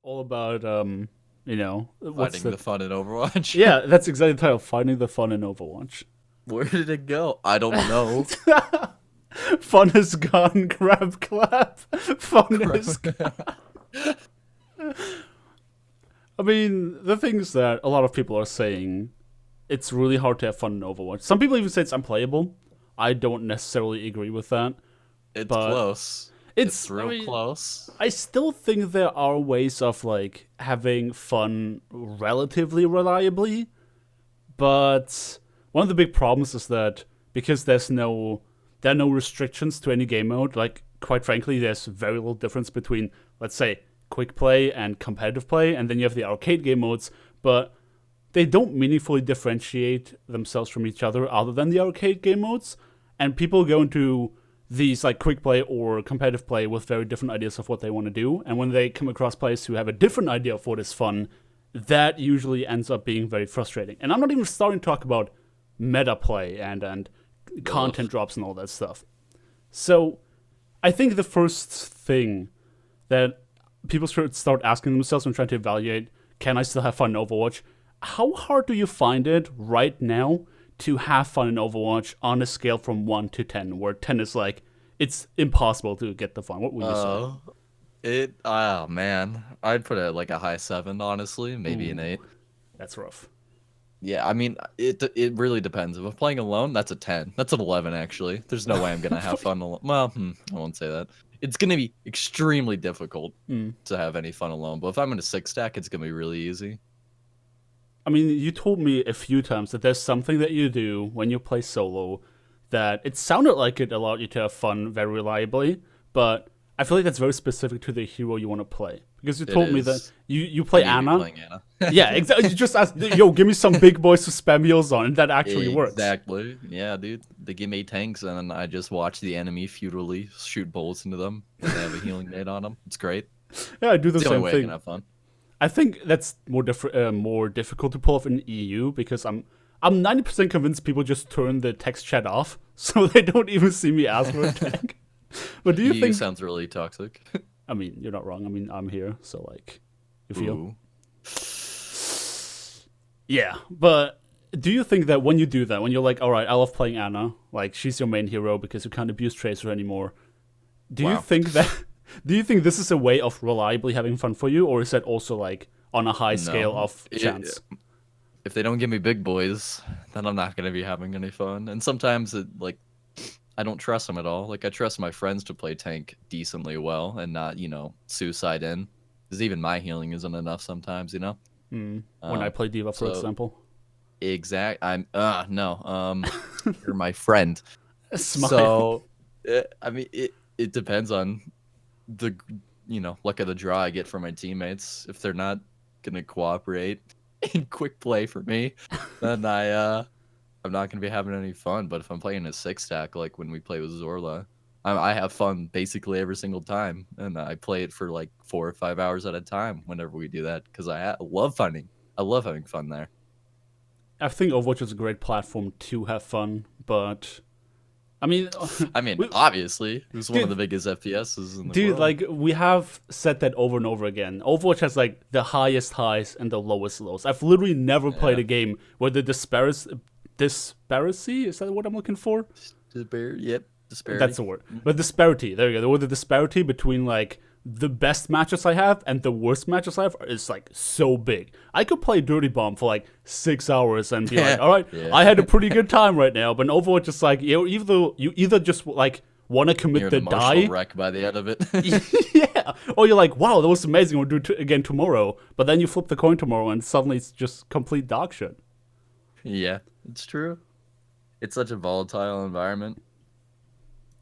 all about what's Finding the fun in Overwatch. yeah, that's exactly the title, finding the fun in Overwatch. Where did it go? I don't know. Fun is gone, grab clap. Fun is gone. I mean, the things that a lot of people are saying, it's really hard to have fun in Overwatch. Some people even say it's unplayable. I don't necessarily agree with that. It's But close. It's real close. I still think there are ways of like having fun relatively reliably, but one of the big problems is that because there are no restrictions to any game mode. Like quite frankly, there's very little difference between, let's say, quick play and competitive play, and then you have the arcade game modes, but they don't meaningfully differentiate themselves from each other other than the arcade game modes. And people go into these like quick play or competitive play with very different ideas of what they want to do. And when they come across players who have a different idea of what is fun, that usually ends up being very frustrating. And I'm not even starting to talk about meta play and content drops and all that stuff. So I think the first thing that people should start asking themselves when trying to evaluate, can I still have fun in Overwatch? How hard do you find it right now to have fun in Overwatch on a scale from 1 to 10, where 10 is like, it's impossible to get the fun? What would you say? Oh man, I'd put it at like a high 7, honestly, maybe an 8. That's rough. Yeah, I mean, it really depends. If I'm playing alone, that's a 10. That's an 11 actually. There's no way I'm gonna have fun alone. Well, I won't say that. It's gonna be extremely difficult to have any fun alone. But if I'm in a 6 stack, it's gonna be really easy. I mean, you told me a few times that there's something that you do when you play solo that it sounded like it allowed you to have fun very reliably, but I feel like that's very specific to the hero you want to play. Because you told me that you play Anna. Playing Anna. Yeah, exactly. You just asked, yo, give me some big boys to spam heals on, and that actually works. Exactly. Yeah, dude. They give me tanks, and I just watch the enemy futilely shoot bullets into them, and they have a healing nade on them. It's great. Yeah, I do the It's the same only way I thing. can have fun. I think that's more difficult to pull off in EU because I'm 90% convinced people just turn the text chat off, so they don't even see me ask for a tank. But do you think? Sounds really toxic. I mean, you're not wrong. I mean, I'm here, so like, you feel. Ooh. Yeah, but do you think that when you do that, when you're like, all right, I love playing Anna, like she's your main hero because you can't abuse Tracer anymore, do you think that? Do you think this is a way of reliably having fun for you, or is that also like on a high scale of chance? If they don't give me big boys, then I'm not gonna be having any fun. And sometimes I don't trust them at all. Like I trust my friends to play tank decently well and not, suicide in. Because even my healing isn't enough sometimes, When I play Diva, for example. I'm no. You're my friend. Smile. So I mean it depends on the luck of the draw I get from my teammates. If they're not gonna cooperate in quick play for me, then I'm not gonna be having any fun. But if I'm playing a 6 stack like when we play with Zorla, I have fun basically every single time, and I play it for like 4 or 5 hours at a time whenever we do that because I love funning. I love having fun there. I think Overwatch is a great platform to have fun, but I mean, obviously, it was one of the biggest FPSs in the world. like we have said that over and over again. Overwatch has like the highest highs and the lowest lows. I've literally never played a game where the disparity, is that what I'm looking for? Yep, disparity. That's the word. But disparity, there you go. The disparity between like the best matches I have and the worst matches I have is like so big. I could play Dirty Bomb for like 6 hours and be like, all right, I had a pretty good time right now. But in Overwatch, it's like you either just like want to commit the die wreck by the end of it. yeah, or you're like, wow, that was amazing, we'll do it again tomorrow. But then you flip the coin tomorrow and suddenly it's just complete dog shit. Yeah, it's true. It's such a volatile environment.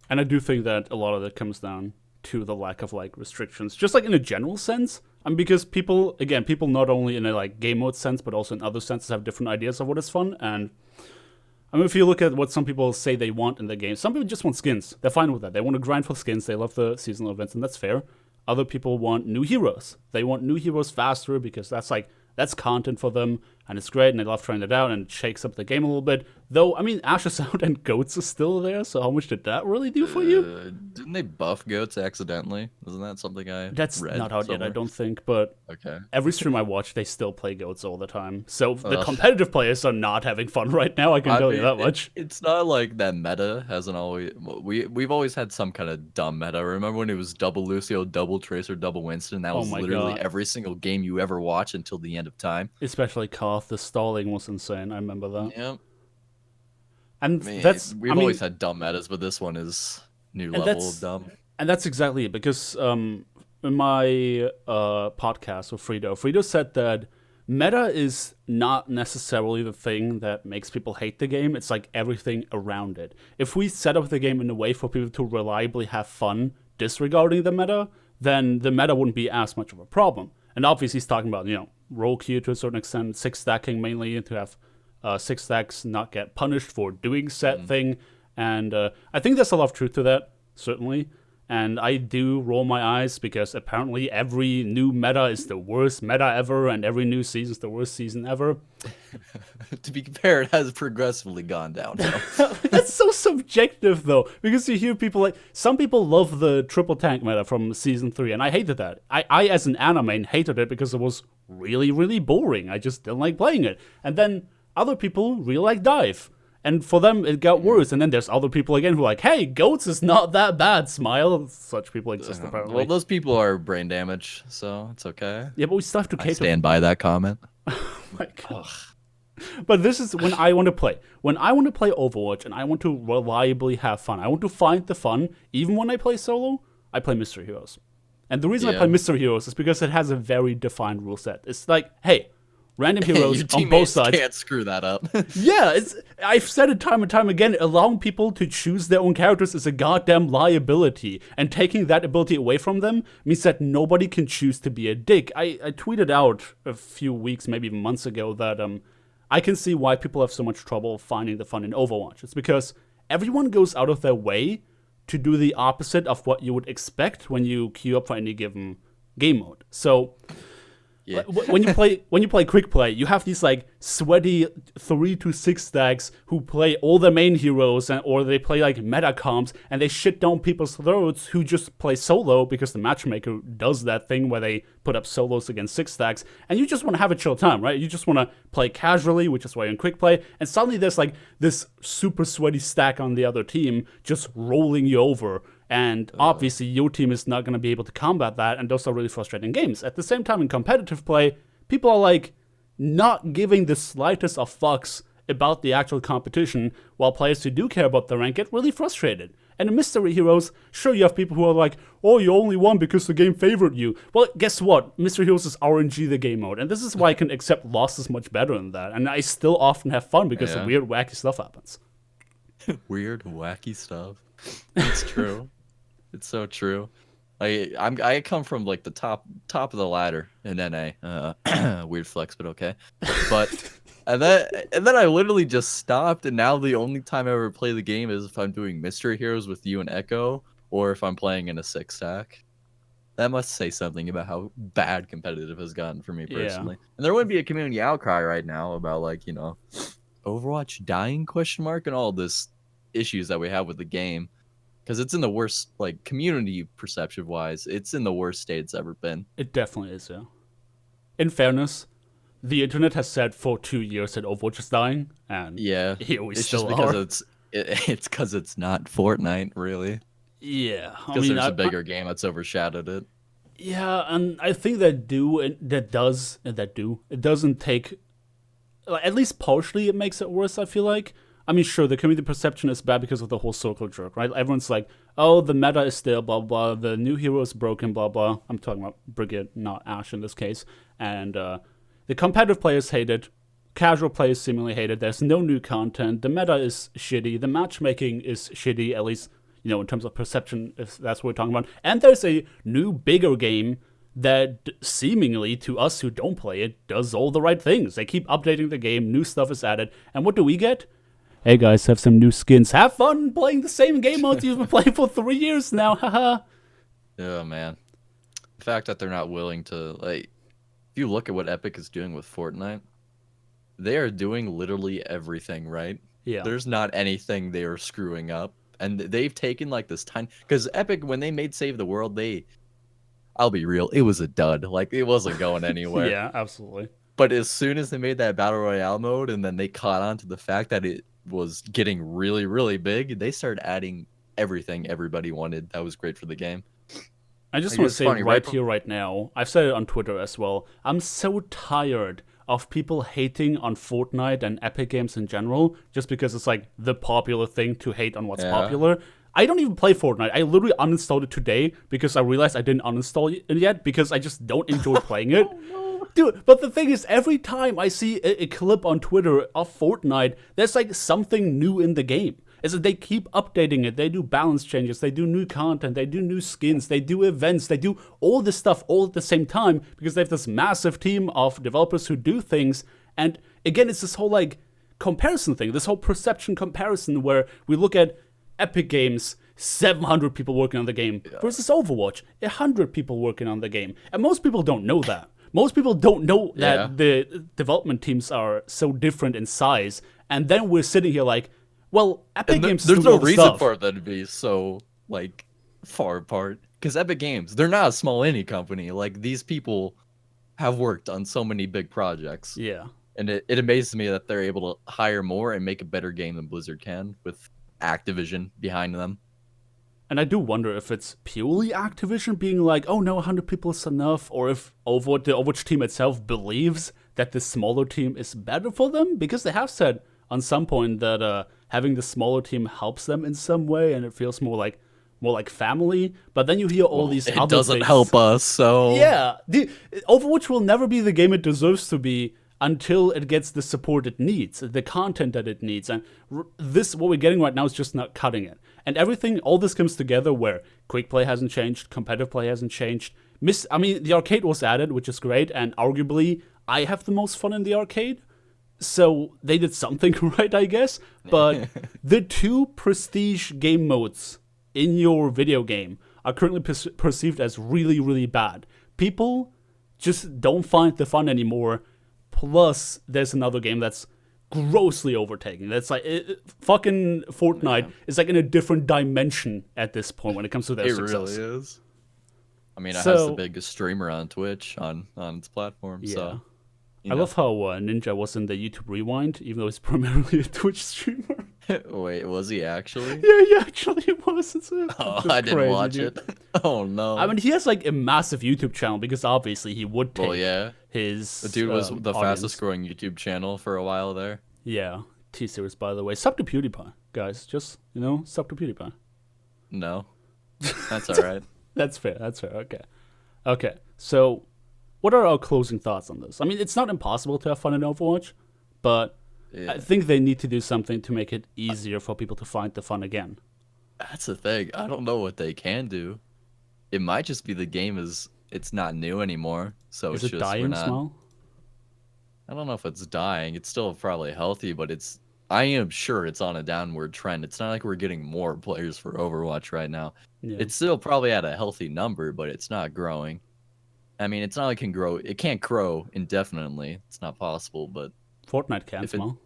And I do think that a lot of it comes down to the lack of like restrictions, just like in a general sense. I mean, because people not only in a like game mode sense, but also in other senses have different ideas of what is fun. And I mean, if you look at what some people say they want in the game, some people just want skins. They're fine with that. They want to grind for skins. They love the seasonal events, and that's fair. Other people want new heroes. They want new heroes faster because that's content for them. and it's great, and I love trying it out, and it shakes up the game a little bit. Though, I mean, Ashes Out and Goats are still there, so how much did that really do for you? Didn't they buff Goats accidentally? Isn't that something I That's read not out somewhere? yet, I don't think, but Okay. every stream I watch, they still play Goats all the time. So the competitive players are not having fun right now, I can tell you that much. It's not like that meta hasn't always... We've always had some kind of dumb meta. Remember when it was double Lucio, double Tracer, double Winston? That was literally every single game you ever watch until the end of time. Especially Koth, the stalling was insane, I remember that. Yep. And I mean, that's we've always had dumb metas, but this one is new level of dumb. And that's exactly it, because in my podcast with Frito said that meta is not necessarily the thing that makes people hate the game. It's like everything around it. If we set up the game in a way for people to reliably have fun disregarding the meta, then the meta wouldn't be as much of a problem. And obviously he's talking about, role queue to a certain extent, 6 stacking mainly, to have 6 stacks not get punished for doing said thing. And I think there's a lot of truth to that, certainly. And I do roll my eyes because apparently every new meta is the worst meta ever, and every new season is the worst season ever. To be fair, it has progressively gone down. That's so subjective, though, because you hear people some people love the triple tank meta from season 3, and I hated that. I as an anime, hated it because it was really, really boring. I just didn't like playing it. And then other people really like dive. And for them, it got worse. And then there's other people again who are like, hey, Goats is not that bad, smile. Such people exist, apparently. Well, those people are brain damaged, so it's okay. Yeah, but we still have to cater. I stand by that comment. Oh my God. But this is when I want to play. When I want to play Overwatch and I want to reliably have fun, I want to find the fun, even when I play solo, I play Mystery Heroes. And the reason I play Mystery Heroes is because it has a very defined rule set. It's like, hey, random heroes on both sides. Can't screw that up. Yeah, I've said it time and time again. Allowing people to choose their own characters is a goddamn liability, and taking that ability away from them means that nobody can choose to be a dick. I tweeted out a few weeks, maybe even months ago, that I can see why people have so much trouble finding the fun in Overwatch. It's because everyone goes out of their way to do the opposite of what you would expect when you queue up for any given game mode. So yeah. When you play quick play, you have these like sweaty 3 to 6 stacks who play all the main heroes, or they play like meta comps, and they shit down people's throats who just play solo because the matchmaker does that thing where they put up solos against 6 stacks, and you just want to have a chill time, right? You just want to play casually, which is why you're in quick play, and suddenly there's like this super sweaty stack on the other team just rolling you over. And obviously, your team is not going to be able to combat that, and those are really frustrating games. At the same time, in competitive play, people are like not giving the slightest of fucks about the actual competition, while players who do care about the rank get really frustrated. And in Mystery Heroes, sure, you have people who are like, oh, you only won because the game favored you. Well, guess what? Mystery Heroes is RNG the game mode, and this is why I can accept losses much better than that. And I still often have fun because weird, wacky stuff happens. Weird, wacky stuff. It's true. It's so true. I come from like the top of the ladder in NA. Weird flex, but okay. But and then I literally just stopped, and now the only time I ever play the game is if I'm doing Mystery Heroes with you and Echo, or if I'm playing in a 6 stack. That must say something about how bad competitive has gotten for me personally. Yeah. And there wouldn't be a community outcry right now about like, Overwatch dying ? And all this issues that we have with the game. Because it's in the worst, like, community perception-wise, it's in the worst state it's ever been. It definitely is, yeah. In fairness, the internet has said for 2 years that Overwatch is dying, and here we still are. It's because it's not Fortnite, really. Yeah. Because there's a bigger game that's overshadowed it. Yeah, and I think it doesn't take... At least partially it makes it worse, I feel like. I mean, sure, the community perception is bad because of the whole circle jerk, right? Everyone's like, oh, the meta is still blah, blah, the new hero is broken, blah, blah. I'm talking about Brigade, not Ashe in this case. And the competitive players hate it. Casual players seemingly hate it. There's no new content. The meta is shitty. The matchmaking is shitty, at least, in terms of perception, if that's what we're talking about. And there's a new, bigger game that seemingly, to us who don't play it, does all the right things. They keep updating the game, new stuff is added. And what do we get? Hey guys, have some new skins. Have fun playing the same game modes you've been playing for 3 years now, haha. Oh man. The fact that they're not willing to, like, if you look at what Epic is doing with Fortnite, they are doing literally everything right. Yeah. There's not anything they are screwing up, and they've taken like this tiny. Because Epic, when they made Save the World, I'll be real, it was a dud. Like it wasn't going anywhere. Yeah, absolutely. But as soon as they made that Battle Royale mode, and then they caught on to the fact that it was getting really, really big, they started adding everything everybody wanted. That was great for the game. I just want to say right here, right now, I've said it on Twitter as well, I'm so tired of people hating on Fortnite and Epic Games in general, just because it's like the popular thing to hate on what's popular. I don't even play Fortnite. I literally uninstalled it today because I realized I didn't uninstall it yet because I just don't enjoy playing it. Dude, but the thing is, every time I see a clip on Twitter of Fortnite, there's like something new in the game. Is that they keep updating it, they do balance changes, they do new content, they do new skins, they do events, they do all this stuff all at the same time because they have this massive team of developers who do things. And again, it's this whole like comparison thing, this whole perception comparison where we look at Epic Games, 700 people working on the game versus Overwatch, 100 people working on the game. And most people don't know that. Most people don't know that the development teams are so different in size. And then we're sitting here like, well, Epic Games. There's no reason for them to be so like far apart. Because Epic Games, they're not a small indie company. Like these people have worked on so many big projects. Yeah. And it amazes me that they're able to hire more and make a better game than Blizzard can with Activision behind them. And I do wonder if it's purely Activision being like, oh no, 100 people is enough, or if the Overwatch team itself believes that the smaller team is better for them, because they have said on some point that having the smaller team helps them in some way, and it feels more like family. But then you hear all these other things. It doesn't help us, so yeah. Overwatch will never be the game it deserves to be until it gets the support it needs, the content that it needs. And this, what we're getting right now, is just not cutting it. And everything, all this comes together where quick play hasn't changed, competitive play hasn't changed. The arcade was added, which is great, and arguably, I have the most fun in the arcade. So they did something right, I guess. But the two prestige game modes in your video game are currently perceived as really, really bad. People just don't find the fun anymore. Plus, there's another game that's grossly overtaking. That's like fucking Fortnite is like in a different dimension at this point when it comes to their success. It really is. I mean, it has the biggest streamer on Twitch on its platform. Yeah. So, I love how Ninja was in the YouTube Rewind, even though he's primarily a Twitch streamer. Wait, was he actually? Yeah, he actually was. I didn't watch it. Oh no. I mean, he has like a massive YouTube channel because obviously he would take his. The dude was the audience. fastest growing YouTube channel for a while there. Yeah, T-Series, by the way. Sub to PewDiePie, guys. Just, sub to PewDiePie. No. That's all right. That's fair. Okay. So, what are our closing thoughts on this? I mean, it's not impossible to have fun in Overwatch, but I think they need to do something to make it easier for people to find the fun again. That's the thing. I don't know what they can do. It might just be the game it's not new anymore. So is it just dying, Small? I don't know if it's dying. It's still probably healthy, but I am sure it's on a downward trend. It's not like we're getting more players for Overwatch right now. Yeah. It's still probably at a healthy number, but it's not growing. I mean, it's not like it can't grow indefinitely. It's not possible, but Fortnite can, Small.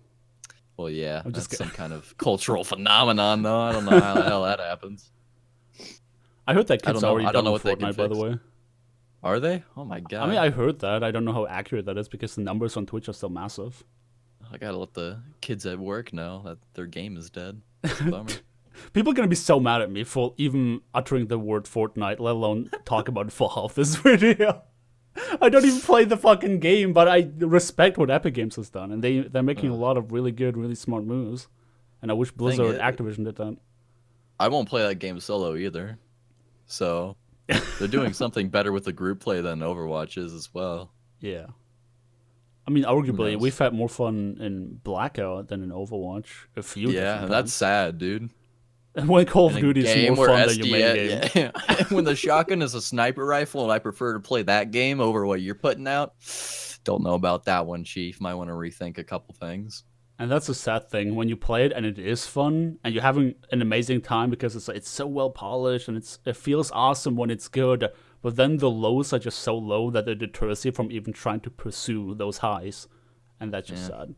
Well, yeah, that's some kind of cultural phenomenon, though. I don't know how the hell that happens. I heard that kids already done with Fortnite, by the way. Are they? Oh my god. I mean, I heard that. I don't know how accurate that is because the numbers on Twitch are still massive. I gotta let the kids at work know that their game is dead. That's a bummer. People are gonna be so mad at me for even uttering the word Fortnite, let alone talk about it for half this video. I don't even play the fucking game, but I respect what Epic Games has done, and they're making a lot of really good, really smart moves. And I wish Blizzard Activision did that. I won't play that game solo either. So they're doing something better with the group play than Overwatch is as well. Yeah. I mean, arguably, we've had more fun in Blackout than in Overwatch. A few and that's sad, dude. And when Call of Duty is more fun than your main game. Yeah. When the shotgun is a sniper rifle, and I prefer to play that game over what you're putting out. Don't know about that one, Chief. Might want to rethink a couple things. And that's a sad thing when you play it and it is fun and you're having an amazing time because it's so well polished and it feels awesome when it's good. But then the lows are just so low that it deters you from even trying to pursue those highs. and that's just sad.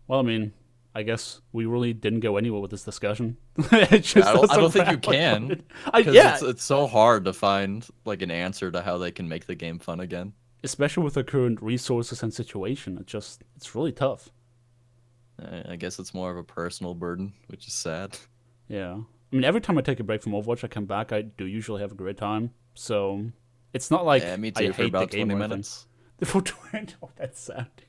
Well, I mean, I guess we really didn't go anywhere with this discussion. I don't think you can. It's so hard to find like an answer to how they can make the game fun again. Especially with the current resources and situation, it's really tough. I guess it's more of a personal burden, which is sad. Yeah. I mean, every time I take a break from Overwatch, I come back, I do usually have a great time. So it's not like me too, I for hate about the game 20 or minutes. For 20, oh, that's sad, dude.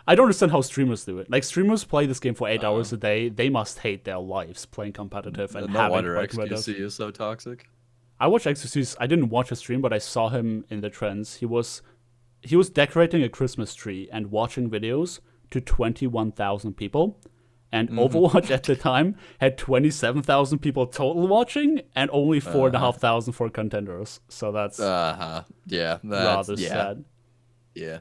I don't understand how streamers do it. Like, streamers play this game for 8 hours a day. They must hate their lives playing competitive and no having wonder competitive. XQC is so toxic. I watch XQC's. I didn't watch his stream, but I saw him in the trends. He was decorating a Christmas tree and watching videos to 21,000 people. And Overwatch at the time had 27,000 people total watching, and only 4,500 for contenders. So that's rather sad. Yeah.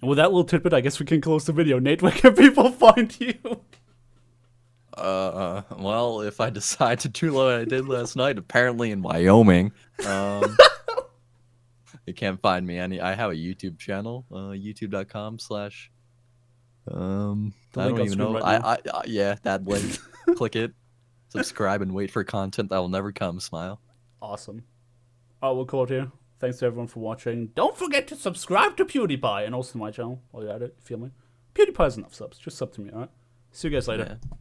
And with that little tidbit, I guess we can close the video. Nate, where can people find you? Well, if I decide to do what I did last night, apparently in Wyoming, you can't find me I have a YouTube channel, youtube.com/ I don't even know. Right yeah, that link. Click it, subscribe, and wait for content that will never come. Smile. Awesome. We'll call it here. Thanks to everyone for watching. Don't forget to subscribe to PewDiePie and also to my channel while you're at it. You feel me? PewDiePie has enough subs. Just sub to me, alright? See you guys later. Yeah.